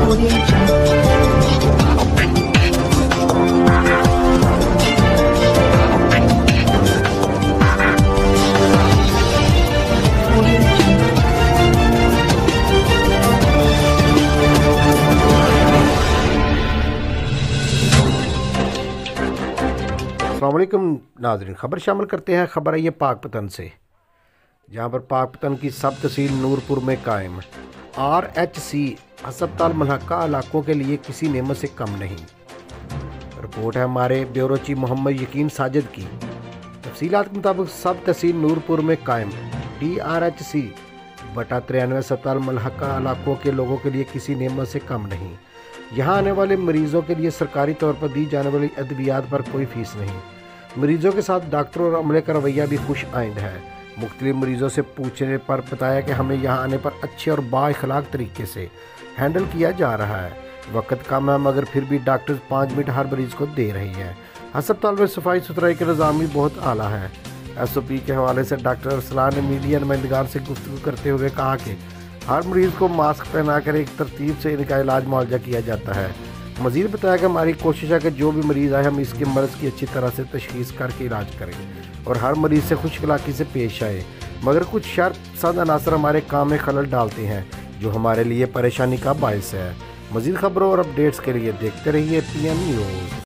अस्सलामुअलैकुम नाज़रीन, खबर शामिल करते हैं। खबर है ये पाकपतन से, जहां पर पाकपतन की सब तहसील नूरपुर में कायम RHC अस्पताल मलहका इलाकों के लिए किसी नेमत से कम नहीं। रिपोर्ट है हमारे ब्यूरो चीफ मोहम्मद यकीन साजिद की। तफसीलात के मुताबिक सब तहसील नूरपुर में कायम RHC बटा 93 अस्पताल मलहका इलाकों के लोगों के लिए किसी नेमत से कम नहीं। यहाँ आने वाले मरीज़ों के लिए सरकारी तौर पर दी जाने वाली अद्वियात पर कोई फ़ीस नहीं। मरीज़ों के साथ डॉक्टरों और अमले का रवैया भी खुश आइंद है। मुख्तलिफ मरीज़ों से पूछने पर बताया कि हमें यहाँ आने पर अच्छे और बाइखलाक तरीके से हैंडल किया जा रहा है। वक्त कम है मगर फिर भी डॉक्टर 5 मिनट हर मरीज़ को दे रही है। अस्पताल में सफाई सुथराई का निज़ाम भी बहुत आला है। SOP के हवाले से डॉक्टर अरसलान ने मीडिया नुमाइंदगान से गुफ्तगू करते हुए कहा कि हर मरीज़ को मास्क पहनाकर एक तरतीब से इनका इलाज मुआवजा किया जाता है। मज़ीद बताया कि हमारी कोशिश है कि जो भी मरीज़ आए हम इसके मर्ज़ की अच्छी तरह से तशख़ीस करके इलाज करें और हर मरीज़ से खुश अखलाक़ी से पेश आए, मगर कुछ शर्त पसंद अनासर हमारे काम में खलल डालते हैं जो हमारे लिए परेशानी का बायस है। मज़ीद खबरों और अपडेट्स के लिए देखते रहिए PM न्यूज़।